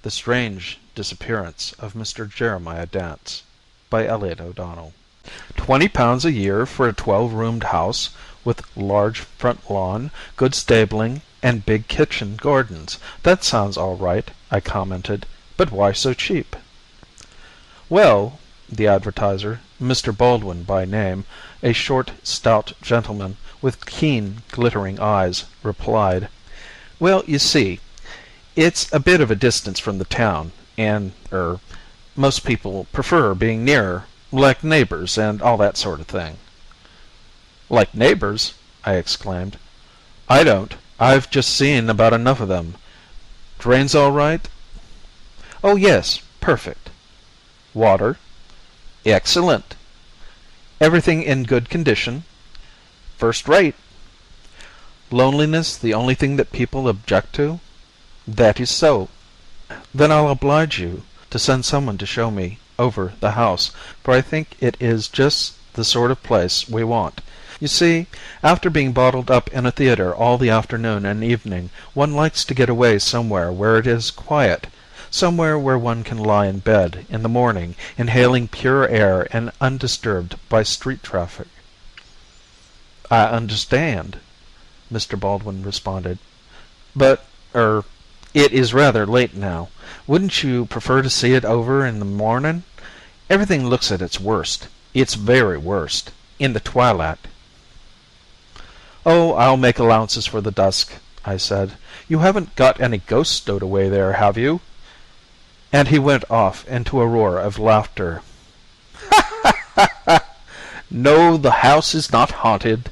The Strange Disappearance of Mr. Jeremiah Dance by Elliot O'Donnell. £20 a year for a 12-roomed house, with large front lawn, good stabling, and big kitchen gardens. That sounds all right, I commented, but why so cheap? Well, the advertiser, Mr. Baldwin by name, a short, stout gentleman with keen, glittering eyes, replied, "Well, you see, it's a bit of a distance from the town, and, most people prefer being nearer, like neighbors and all that sort of thing." "Like neighbors?" I exclaimed. "I don't. I've just seen about enough of them. Drains all right?" "Oh, yes, perfect." "Water?" "Excellent." "Everything in good condition?" "First rate." "Loneliness the only thing that people object to?" "That is so." "Then I'll oblige you to send someone to show me over the house, for I think it is just the sort of place we want. You see, after being bottled up in a theater all the afternoon and evening, one likes to get away somewhere where it is quiet, somewhere where one can lie in bed in the morning, inhaling pure air and undisturbed by street traffic." "I understand," Mr. Baldwin responded. "But, it is rather late now. Wouldn't you prefer to see it over in the morning? Everything looks at its worst, its very worst, in the twilight." "Oh, I'll make allowances for the dusk," I said. "You haven't got any ghosts stowed away there, have you?" And he went off into a roar of laughter. "No, the house is not haunted,"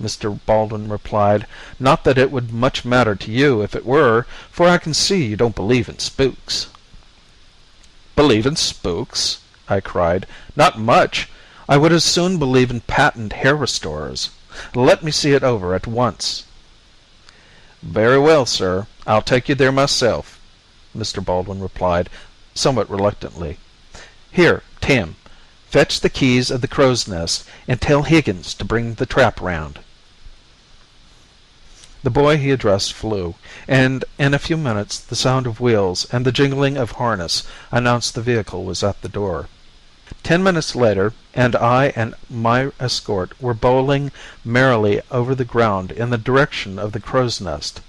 Mr. Baldwin replied. "Not that it would much matter to you if it were, for I can see you don't believe in spooks." "Believe in spooks?" I cried. "Not much. I would as soon believe in patent hair restorers. Let me see it over at once." "Very well, sir. I'll take you there myself," Mr. Baldwin replied, somewhat reluctantly. "Here, Tim, fetch the keys of the Crow's Nest and tell Higgins to bring the trap round." The boy he addressed flew, and in a few minutes the sound of wheels and the jingling of harness announced the vehicle was at the door. 10 minutes later, and I and my escort were bowling merrily over the ground in the direction of the Crow's Nest.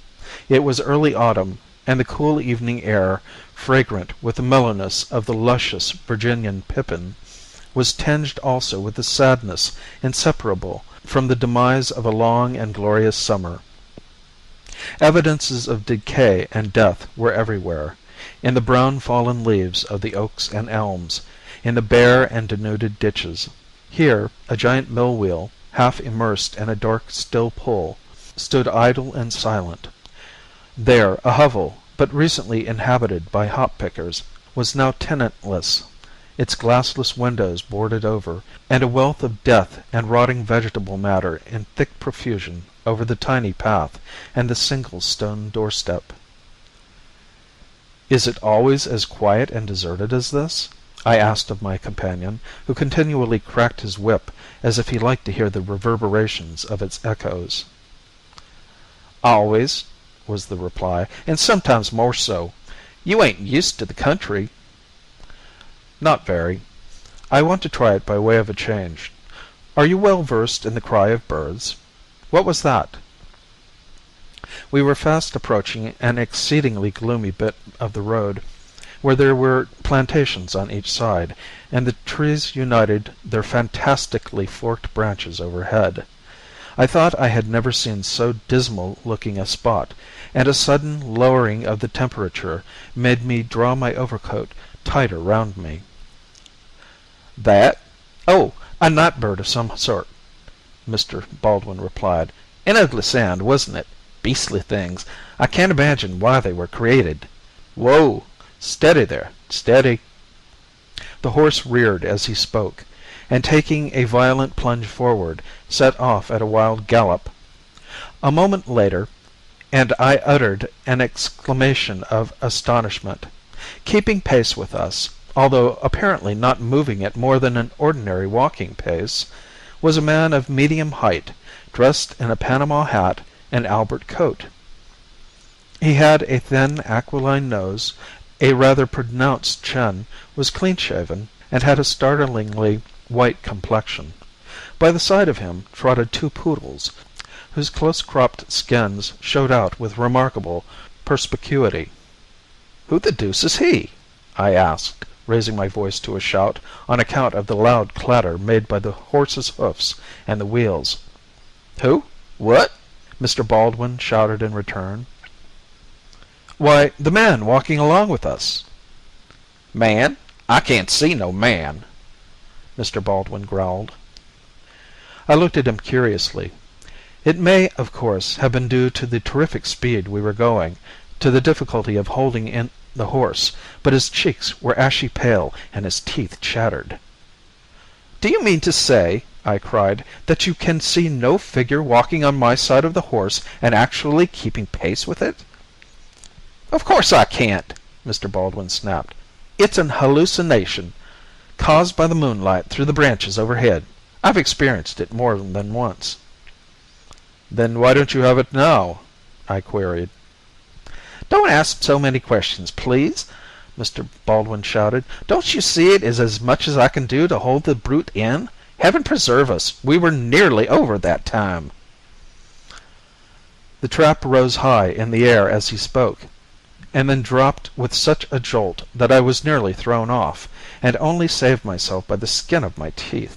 It was early autumn, and the cool evening air, fragrant with the mellowness of the luscious Virginian pippin, was tinged also with the sadness inseparable from the demise of a long and glorious summer. Evidences of decay and death were everywhere, in the brown fallen leaves of the oaks and elms, in the bare and denuded ditches. Here a giant mill wheel, half immersed in a dark still pool, stood idle and silent. There a hovel, but recently inhabited by hop pickers, was now tenantless, its glassless windows boarded over, and a wealth of death and rotting vegetable matter in thick profusion over the tiny path and the single stone doorstep. "Is it always as quiet and deserted as this?" I asked of my companion, who continually cracked his whip as if he liked to hear the reverberations of its echoes. "Always," was the reply, "and sometimes more so. You ain't used to the country." "Not very. I want to try it by way of a change. Are you well versed in the cry of birds? What was that?" We were fast approaching an exceedingly gloomy bit of the road, where there were plantations on each side, and the trees united their fantastically forked branches overhead. I thought I had never seen so dismal looking a spot, and a sudden lowering of the temperature made me draw my overcoat tighter round me. "That? Oh, a night bird of some sort," Mr. Baldwin replied. "An ugly sound, wasn't it? Beastly things. I can't imagine why they were created. Whoa! Steady there, steady." The horse reared as he spoke, and taking a violent plunge forward, set off at a wild gallop. A moment later, and I uttered an exclamation of astonishment. Keeping pace with us, although apparently not moving at more than an ordinary walking pace, was a man of medium height, dressed in a Panama hat and Albert coat. He had a thin aquiline nose, a rather pronounced chin, was clean-shaven, and had a startlingly white complexion. By the side of him trotted two poodles, whose close-cropped skins showed out with remarkable perspicuity. "Who the deuce is he?" I asked, raising my voice to a shout, on account of the loud clatter made by the horse's hoofs and the wheels. "Who? What?" Mr. Baldwin shouted in return. "Why, the man walking along with us." "Man? I can't see no man," Mr. Baldwin growled. I looked at him curiously. It may, of course, have been due to the terrific speed we were going, to the difficulty of holding in the horse, but his cheeks were ashy pale and his teeth chattered. "Do you mean to say," I cried, "that you can see no figure walking on my side of the horse and actually keeping pace with it?" "Of course I can't," Mr. Baldwin snapped. "It's an hallucination caused by the moonlight through the branches overhead. I've experienced it more than once." "Then why don't you have it now?" I queried. "Don't ask so many questions, please," Mr. Baldwin shouted. "Don't you see it is as much as I can do to hold the brute in? Heaven preserve us, we were nearly over that time." The trap rose high in the air as he spoke, and then dropped with such a jolt that I was nearly thrown off, and only saved myself by the skin of my teeth.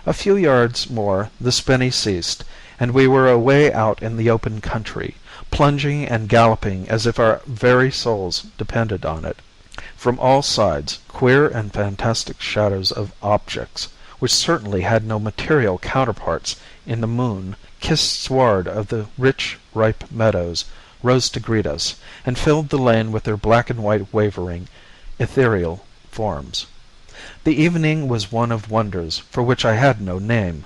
A few yards more the spinney ceased, and we were away out in the open country, plunging and galloping as if our very souls depended on it. From all sides, queer and fantastic shadows of objects, which certainly had no material counterparts in the moon-kissed sward of the rich, ripe meadows, rose to greet us, and filled the lane with their black and white wavering, ethereal forms. The evening was one of wonders for which I had no name,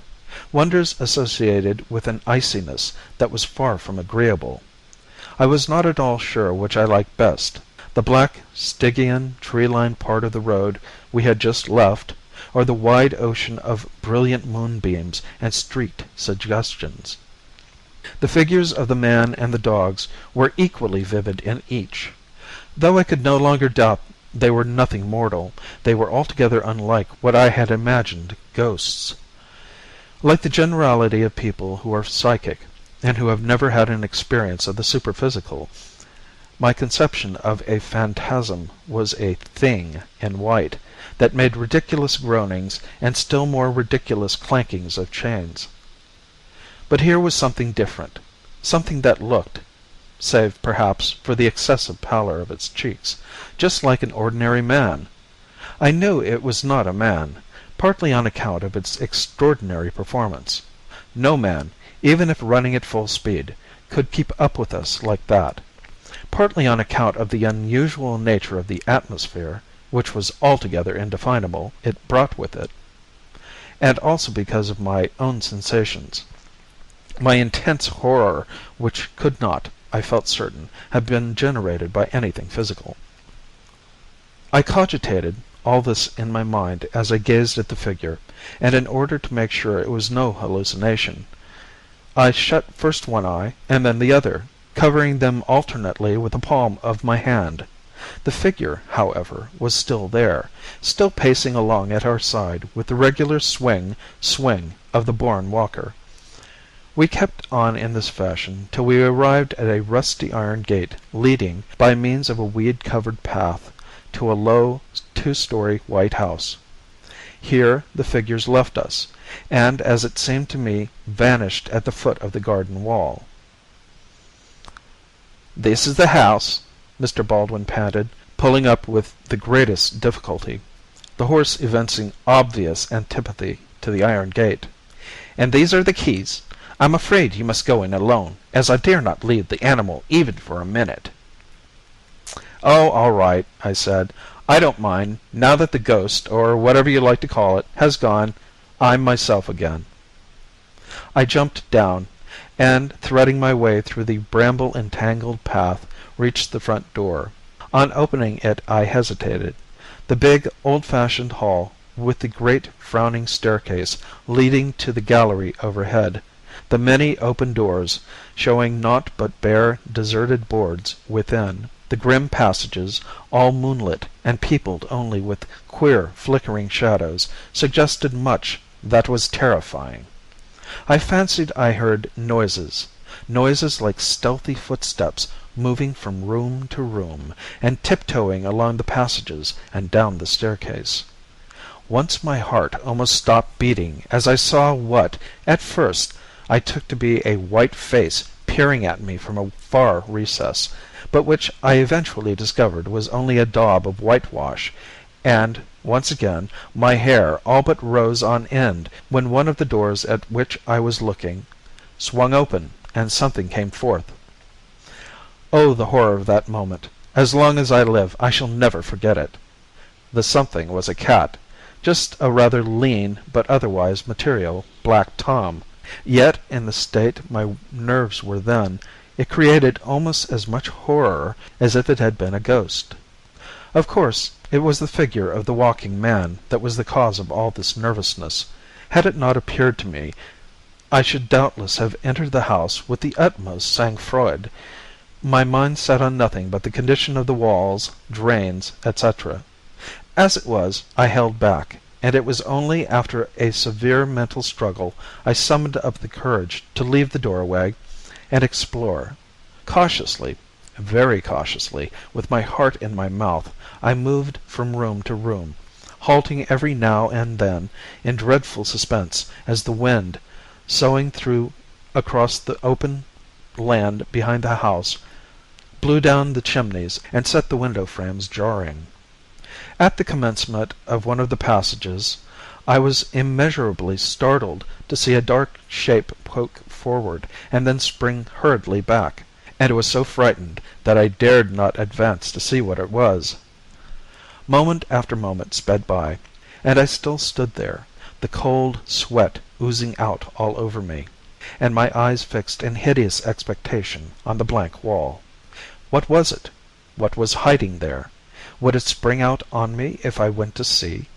wonders associated with an iciness that was far from agreeable. I was not at all sure which I liked best, the black Stygian tree-lined part of the road we had just left, or the wide ocean of brilliant moonbeams and streaked suggestions. The figures of the man and the dogs were equally vivid in each. Though I could no longer doubt they were nothing mortal, they were altogether unlike what I had imagined ghosts. Like the generality of people who are psychic, and who have never had an experience of the superphysical, my conception of a phantasm was a thing in white that made ridiculous groanings and still more ridiculous clankings of chains. But here was something different, something that looked, save perhaps for the excessive pallor of its cheeks, just like an ordinary man. I knew it was not a man, partly on account of its extraordinary performance. No man, even if running at full speed, could keep up with us like that, partly on account of the unusual nature of the atmosphere, which was altogether indefinable, it brought with it, and also because of my own sensations, my intense horror, which could not, I felt certain, have been generated by anything physical. I cogitated all this in my mind as I gazed at the figure, and in order to make sure it was no hallucination, I shut first one eye and then the other, covering them alternately with the palm of my hand. The figure, however, was still there, still pacing along at our side with the regular swing of the born walker. We kept on in this fashion till we arrived at a rusty iron gate leading, by means of a weed-covered path, to a low, two-story white house. Here the figures left us, and, as it seemed to me, vanished at the foot of the garden wall. "This is the house," Mr. Baldwin panted, pulling up with the greatest difficulty, the horse evincing obvious antipathy to the iron gate. "And these are the keys. I'm afraid you must go in alone, as I dare not leave the animal even for a minute." "Oh, all right," I said. "I don't mind, now that the ghost, or whatever you like to call it, has gone. I'm myself again." I jumped down, and, threading my way through the bramble-entangled path, reached the front door. On opening it I hesitated. The big, old-fashioned hall, with the great frowning staircase leading to the gallery overhead, the many open doors, showing naught but bare, deserted boards within, The grim passages, all moonlit and peopled only with queer flickering shadows, suggested much that was terrifying. I fancied I heard noises like stealthy footsteps moving from room to room, and tiptoeing along the passages and down the staircase. Once my heart almost stopped beating as I saw what, at first, I took to be a white face peering at me from a far recess, but which I eventually discovered was only a daub of whitewash, and, once again, my hair all but rose on end when one of the doors at which I was looking swung open and something came forth. Oh, the horror of that moment! As long as I live I shall never forget it. The something was a cat, just a rather lean but otherwise material black Tom. Yet, in the state my nerves were then, it created almost as much horror as if it had been a ghost. Of course, it was the figure of the walking man that was the cause of all this nervousness. Had it not appeared to me, I should doubtless have entered the house with the utmost sang-froid. My mind set on nothing but the condition of the walls, drains, etc. As it was, I held back, and it was only after a severe mental struggle I summoned up the courage to leave the doorway and explore. Cautiously, very cautiously, with my heart in my mouth, I moved from room to room, halting every now and then in dreadful suspense as the wind, soughing through across the open land behind the house, blew down the chimneys and set the window frames jarring. At the commencement of one of the passages I was immeasurably startled to see a dark shape poke forward and then spring hurriedly back, and was so frightened that I dared not advance to see what it was. Moment after moment sped by, and I still stood there, the cold sweat oozing out all over me, and my eyes fixed in hideous expectation on the blank wall. What was it? What was hiding there? Would it spring out on me if I went to see?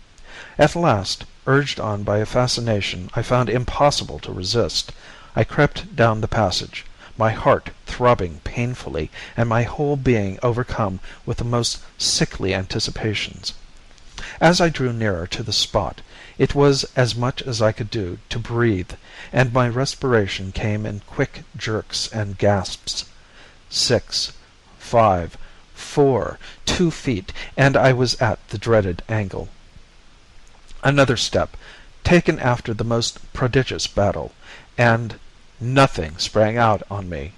At last, urged on by a fascination I found impossible to resist, I crept down the passage, my heart throbbing painfully and my whole being overcome with the most sickly anticipations. As I drew nearer to the spot, it was as much as I could do to breathe, and my respiration came in quick jerks and gasps. 6, 5, 4, 2 feet, and I was at the dreaded angle. Another step, taken after the most prodigious battle, and nothing sprang out on me.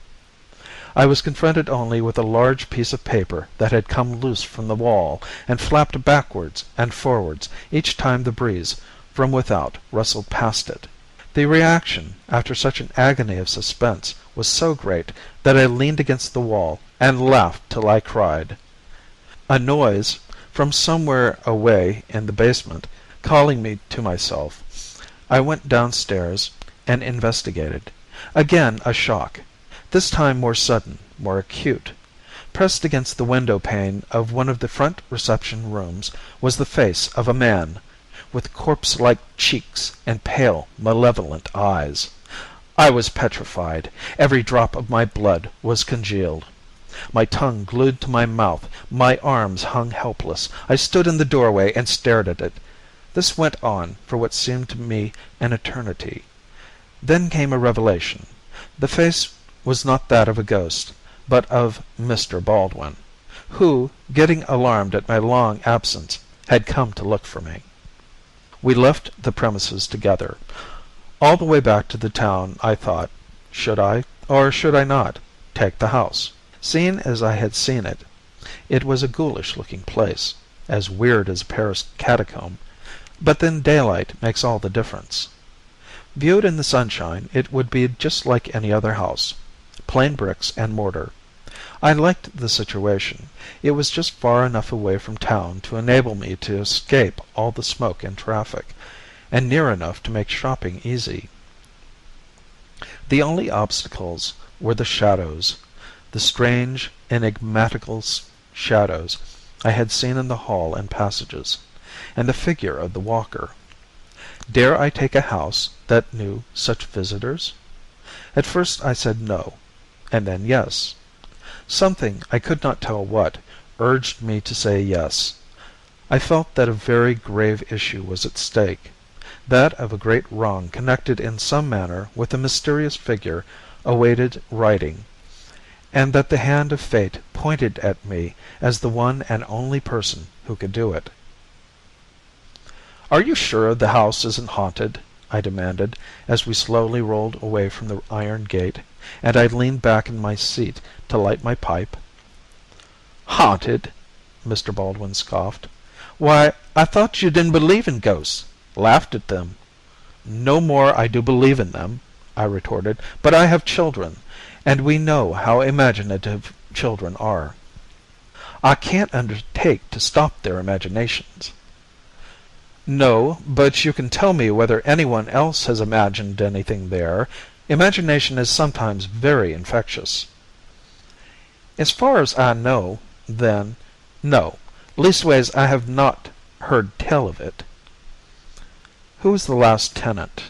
I was confronted only with a large piece of paper that had come loose from the wall and flapped backwards and forwards each time the breeze from without rustled past it. The reaction after such an agony of suspense was so great that I leaned against the wall and laughed till I cried. A noise from somewhere away in the basement calling me to myself, I went downstairs and investigated. Again a shock, this time more sudden, more acute. Pressed against the window pane of one of the front reception rooms was the face of a man, with corpse-like cheeks and pale, malevolent eyes. I was petrified. Every drop of my blood was congealed. My tongue glued to my mouth, my arms hung helpless. I stood in the doorway and stared at it. This went on for what seemed to me an eternity. Then came a revelation. The face was not that of a ghost, but of Mr. Baldwin, who, getting alarmed at my long absence, had come to look for me. We left the premises together. All the way back to the town I thought, should I, or should I not, take the house? Seen as I had seen it, it was a ghoulish-looking place, as weird as a Paris catacomb, but then daylight makes all the difference. Viewed in the sunshine, it would be just like any other house, plain bricks and mortar. I liked the situation. It was just far enough away from town to enable me to escape all the smoke and traffic, and near enough to make shopping easy. The only obstacles were the shadows, the strange, enigmatical shadows I had seen in the hall and passages, and the figure of the walker. Dare I take a house that knew such visitors? At first I said no, and then yes. Something, I could not tell what, urged me to say yes. I felt that a very grave issue was at stake, that of a great wrong connected in some manner with the mysterious figure awaited righting, and that the hand of fate pointed at me as the one and only person who could do it. "Are you sure the house isn't haunted?" I demanded, as we slowly rolled away from the iron gate, and I leaned back in my seat to light my pipe. "Haunted?" Mr. Baldwin scoffed. "Why, I thought you didn't believe in ghosts. Laughed at them." "No more I do believe in them," I retorted, "but I have children, and we know how imaginative children are. I can't undertake to stop their imaginations." "No, but you can tell me whether anyone else has imagined anything there. Imagination is sometimes very infectious." "As far as I know, then, no. Leastways, I have not heard tell of it." "Who was the last tenant?"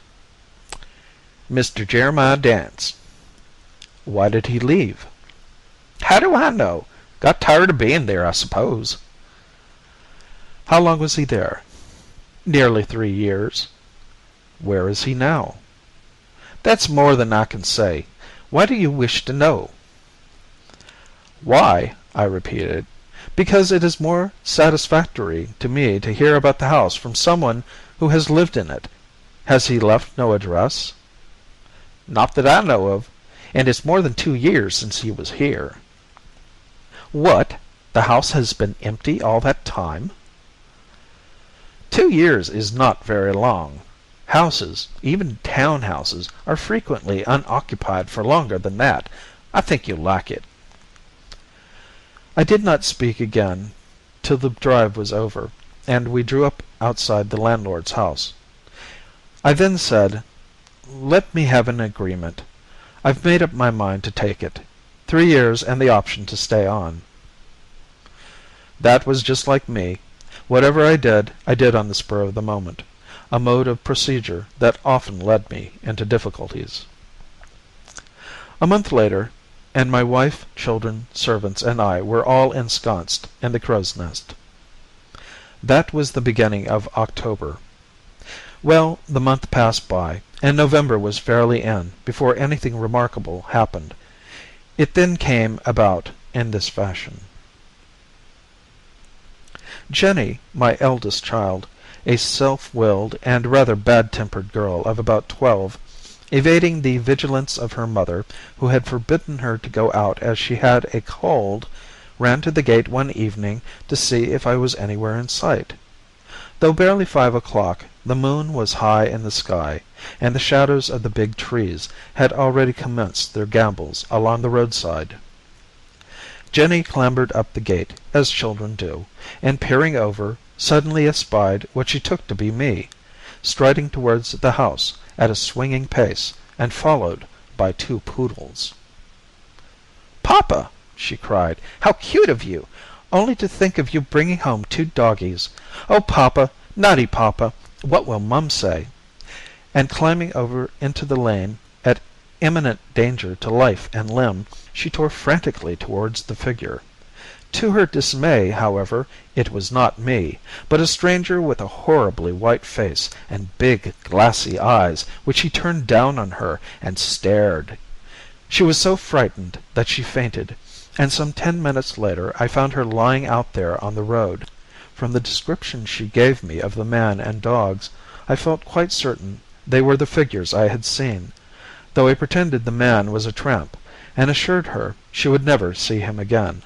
"Mr. Jerimaiy Dansa." "Why did he leave?" "How do I know? Got tired of being there, I suppose." "How long was he there?" "Nearly 3 years." "Where is he now?" "That's more than I can say. Why do you wish to know?" "Why?" I repeated. "Because it is more satisfactory to me to hear about the house from someone who has lived in it. Has he left no address?" "Not that I know of, and it's more than 2 years since he was here." "What? The house has been empty all that time?" 2 years is not very long. Houses, even town houses, are frequently unoccupied for longer than that. I think you'll like it." I did not speak again till the drive was over, and we drew up outside the landlord's house. I then said, "Let me have an agreement. I've made up my mind to take it. 3 years and the option to stay on." That was just like me. Whatever I did on the spur of the moment, a mode of procedure that often led me into difficulties. A month later, and my wife, children, servants, and I were all ensconced in the crow's nest. That was the beginning of October. Well, the month passed by, and November was fairly in before anything remarkable happened. It then came about in this fashion. Jenny, my eldest child, a self-willed and rather bad-tempered girl of about 12, evading the vigilance of her mother, who had forbidden her to go out as she had a cold, ran to the gate one evening to see if I was anywhere in sight. Though barely 5 o'clock, the moon was high in the sky, and the shadows of the big trees had already commenced their gambols along the roadside. Jenny clambered up the gate, as children do, and peering over, suddenly espied what she took to be me, striding towards the house at a swinging pace, and followed by 2 poodles. "Papa!" she cried, "how cute of you! Only to think of you bringing home 2 doggies! Oh, papa, naughty papa, what will Mum say?" And climbing over into the lane, at imminent danger to life and limb, she tore frantically towards the figure. To her dismay, however, it was not me, but a stranger with a horribly white face and big glassy eyes, which he turned down on her and stared. She was so frightened that she fainted, and some 10 minutes later I found her lying out there on the road. From the description she gave me of the man and dogs, I felt quite certain they were the figures I had seen, though I pretended the man was a tramp, and assured her she would never see him again.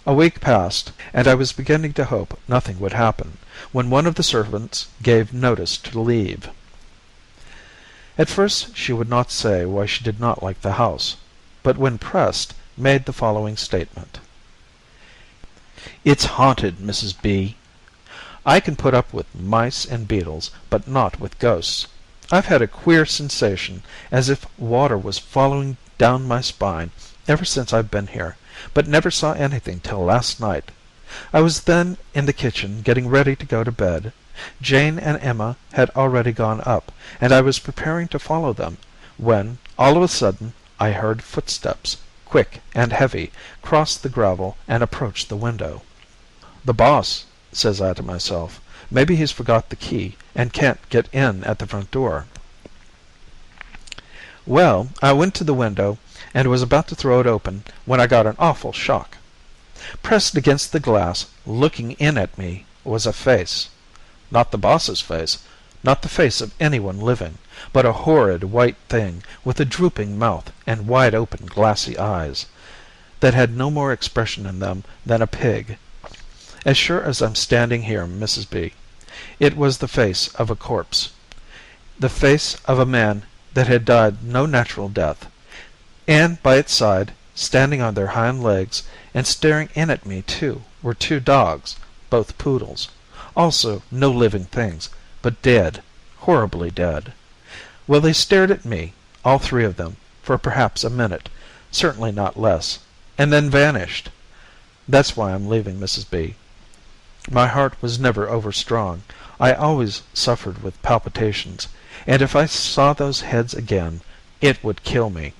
A week passed, and I was beginning to hope nothing would happen, when one of the servants gave notice to leave. At first she would not say why she did not like the house, but when pressed, made the following statement: "It's haunted, Mrs. B. I can put up with mice and beetles, but not with ghosts. I've had a queer sensation, as if water was following down my spine, ever since I've been here, but never saw anything till last night. I was then in the kitchen getting ready to go to bed. Jane and Emma had already gone up, and I was preparing to follow them, when, all of a sudden, I heard footsteps, quick and heavy, crossed the gravel and approached the window. "The boss," says I to myself. "Maybe he's forgot the key and can't get in at the front door." Well, I went to the window and was about to throw it open when I got an awful shock. Pressed against the glass, looking in at me, was a face. Not the boss's face, not the face of anyone living, but a horrid white thing with a drooping mouth and wide open glassy eyes, that had no more expression in them than a pig. As sure as I'm standing here, Mrs. B., it was the face of a corpse. The face of a man that had died no natural death. And by its side, standing on their hind legs, and staring in at me too, were two dogs, both poodles. Also no living things, but dead, horribly dead. Well, they stared at me, all three of them, for perhaps a minute, certainly not less, and then vanished. That's why I'm leaving, Mrs. B. My heart was never over strong. I always suffered with palpitations, and if I saw those heads again, it would kill me.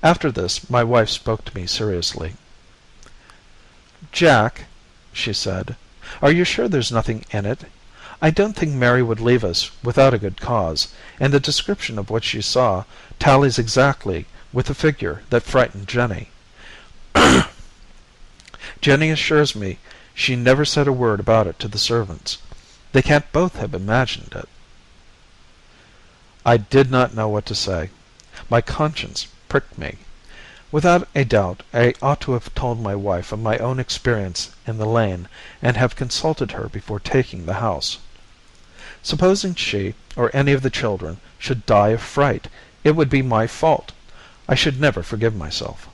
After this, my wife spoke to me seriously. "Jack," she said, "are you sure there's nothing in it? I don't think Mary would leave us without a good cause, and the description of what she saw tallies exactly with the figure that frightened Jenny. Jenny assures me she never said a word about it to the servants. They can't both have imagined it." I did not know what to say. My conscience pricked me. Without a doubt, I ought to have told my wife of my own experience in the lane, and have consulted her before taking the house. Supposing she, or any of the children, should die of fright, it would be my fault. I should never forgive myself.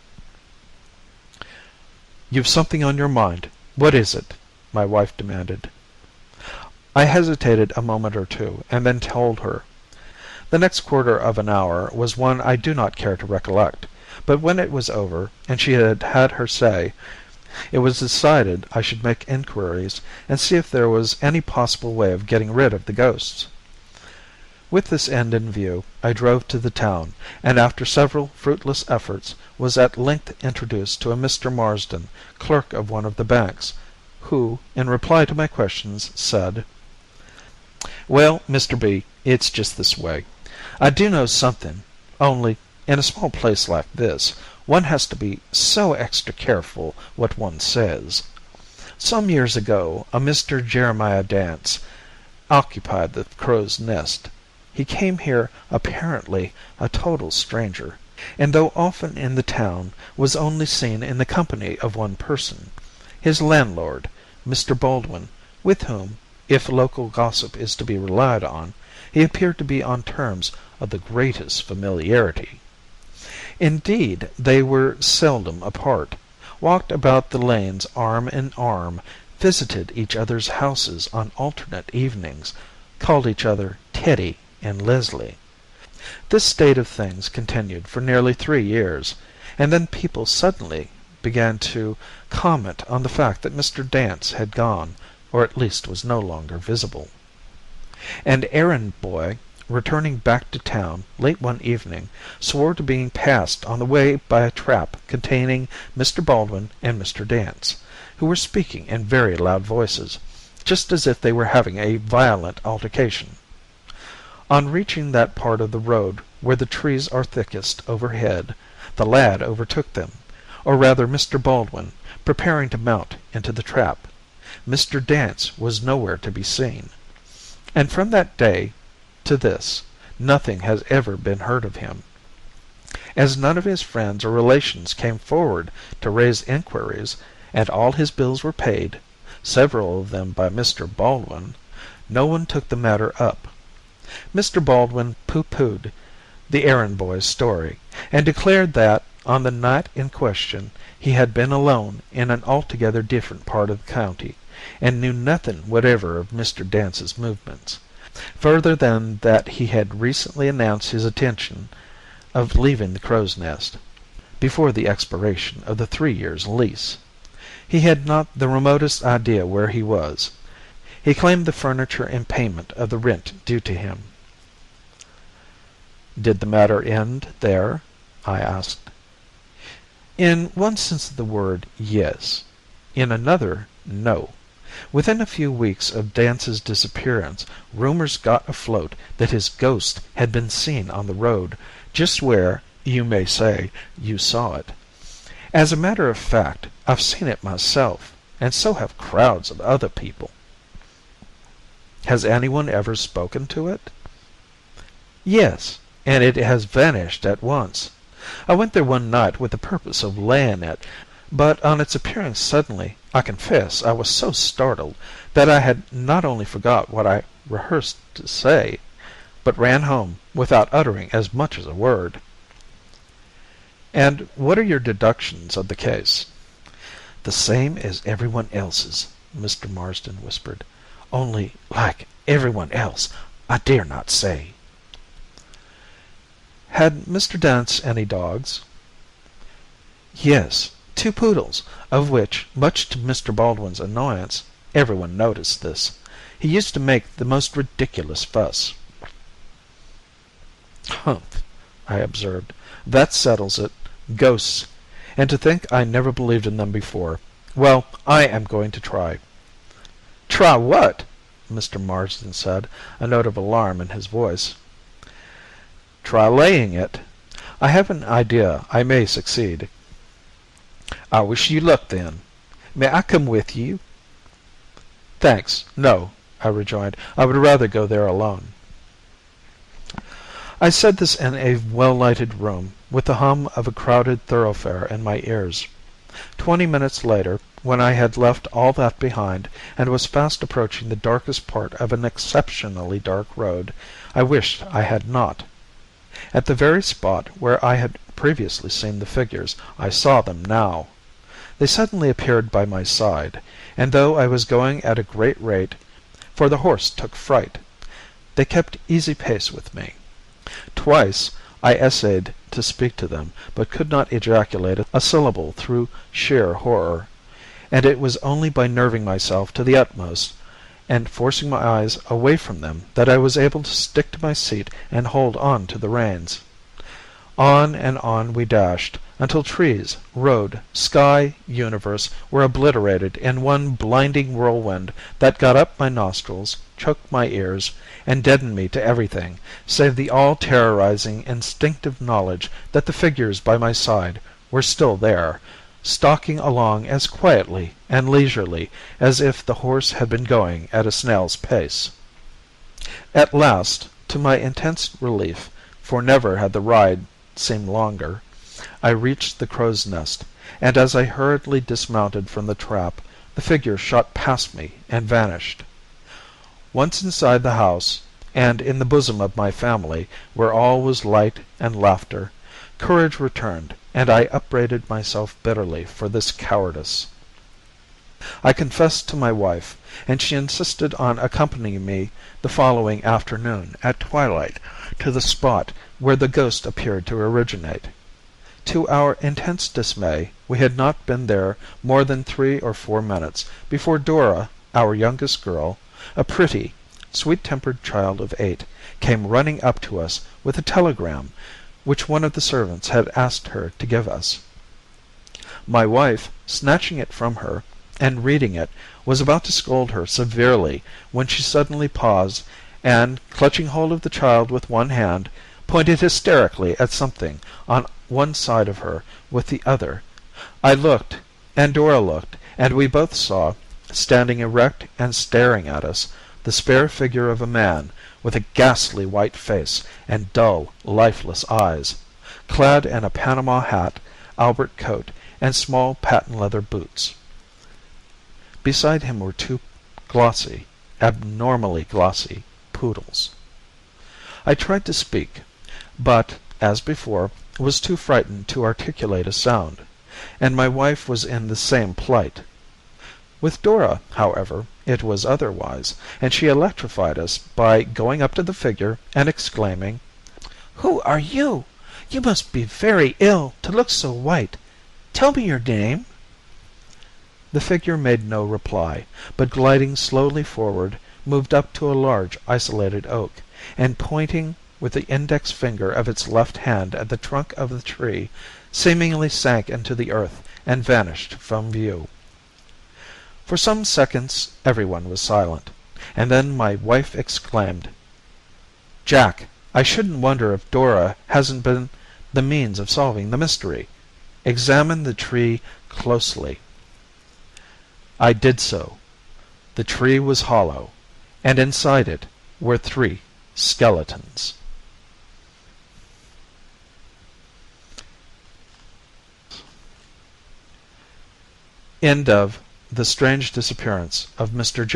"You've something on your mind. What is it?" my wife demanded. I hesitated a moment or two, and then told her. The next quarter of an hour was one I do not care to recollect, but when it was over, and she had had her say, it was decided I should make inquiries and see if there was any possible way of getting rid of the ghosts. With this end in view, I drove to the town, and after several fruitless efforts was at length introduced to a Mr. Marsden, clerk of one of the banks, who, in reply to my questions, said: "Well, Mr. B., it's just this way. I do know something, only, in a small place like this, one has to be so extra careful what one says. Some years ago a Mr. Jerimaiah Dansa occupied the Crow's Nest. He came here apparently a total stranger, and though often in the town, was only seen in the company of one person, his landlord, Mr. Baldwin, with whom, if local gossip is to be relied on, he appeared to be on terms of the greatest familiarity. Indeed, they were seldom apart, walked about the lanes arm in arm, visited each other's houses on alternate evenings, called each other Teddy and Leslie. This state of things continued for nearly 3 years, and then people suddenly began to comment on the fact that Mr. Dansa had gone, or at least was no longer visible. An errand boy, returning back to town late one evening, swore to being passed on the way by a trap containing Mr. Baldwin and Mr. Dansa, who were speaking in very loud voices, just as if they were having a violent altercation. On reaching that part of the road where the trees are thickest overhead, the lad overtook them, or rather Mr. Baldwin, preparing to mount into the trap. Mr. Dansa was nowhere to be seen, and from that day to this nothing has ever been heard of him. As none of his friends or relations came forward to raise inquiries, and all his bills were paid, several of them by Mr. Baldwin, no one took the matter up. Mr. Baldwin pooh-poohed the errand boy's story, and declared that, on the night in question, he had been alone in an altogether different part of the county, and knew nothing whatever of Mr. Dansa's movements, further than that he had recently announced his intention of leaving the Crow's Nest, before the expiration of the 3 years' lease. He had not the remotest idea where he was. He claimed the furniture in payment of the rent due to him. "Did the matter end there?" I asked. In one sense of the word, yes. In another, no. Within a few weeks of Dance's disappearance, rumors got afloat that his ghost had been seen on the road, just where, you may say, you saw it. As a matter of fact, I've seen it myself, and so have crowds of other people. Has anyone ever spoken to it? Yes, and it has vanished at once. I went there one night with the purpose of laying it, but on its appearing suddenly, I confess I was so startled that I had not only forgot what I rehearsed to say, but ran home without uttering as much as a word. And what are your deductions of the case? The same as everyone else's, Mr. Marsden whispered. Only, like everyone else, I dare not say. Had Mr. Dance any dogs? Yes, 2 poodles, of which, much to Mr. Baldwin's annoyance, everyone noticed this. He used to make the most ridiculous fuss. Humph, I observed. That settles it. Ghosts. And to think I never believed in them before. Well, I am going to try. Try what? Mr. Marsden said, a note of alarm in his voice. Try laying it. I have an idea I may succeed. I wish you luck, then. May I come with you? Thanks, no, I rejoined. I would rather go there alone. I said this in a well-lighted room, with the hum of a crowded thoroughfare in my ears. 20 minutes later, when I had left all that behind, and was fast approaching the darkest part of an exceptionally dark road, I wished I had not. At the very spot where I had previously seen the figures, I saw them now. They suddenly appeared by my side, and though I was going at a great rate, for the horse took fright, they kept easy pace with me. Twice I essayed to speak to them, but could not ejaculate a syllable through sheer horror, and it was only by nerving myself to the utmost and forcing my eyes away from them that I was able to stick to my seat and hold on to the reins. On and on we dashed, until trees, road, sky, universe were obliterated in one blinding whirlwind that got up my nostrils, choked my ears, and deadened me to everything save the all-terrorizing instinctive knowledge that the figures by my side were still there, stalking along as quietly and leisurely as if the horse had been going at a snail's pace. At last, to my intense relief, for never had the ride seemed longer, I reached the crow's nest, and as I hurriedly dismounted from the trap, the figure shot past me and vanished. Once inside the house, and in the bosom of my family, where all was light and laughter, courage returned, and I upbraided myself bitterly for this cowardice. I confessed to my wife, and she insisted on accompanying me the following afternoon at twilight to the spot where the ghost appeared to originate. To our intense dismay, we had not been there more than 3 or 4 minutes before Dora, our youngest girl, a pretty, sweet-tempered child of 8, came running up to us with a telegram which one of the servants had asked her to give us. My wife, snatching it from her and reading it, was about to scold her severely when she suddenly paused and, clutching hold of the child with one hand, pointed hysterically at something on one side of her with the other. I looked, and Dora looked, and we both saw, standing erect and staring at us, the spare figure of a man with a ghastly white face and dull, lifeless eyes, clad in a Panama hat, Albert coat, and small patent leather boots. Beside him were 2 glossy, abnormally glossy poodles. I tried to speak, but, as before, was too frightened to articulate a sound, and my wife was in the same plight. With Dora, however, it was otherwise, and she electrified us by going up to the figure and exclaiming, "Who are you? You must be very ill to look so white. Tell me your name." The figure made no reply, but gliding slowly forward, moved up to a large isolated oak, and pointing with the index finger of its left hand at the trunk of the tree, seemingly sank into the earth and vanished from view. For some seconds everyone was silent, and then my wife exclaimed, "Jack, I shouldn't wonder if Dora hasn't been the means of solving the mystery. Examine the tree closely." I did so. The tree was hollow, and inside it were 3 skeletons. End of The Strange Disappearance of Mr.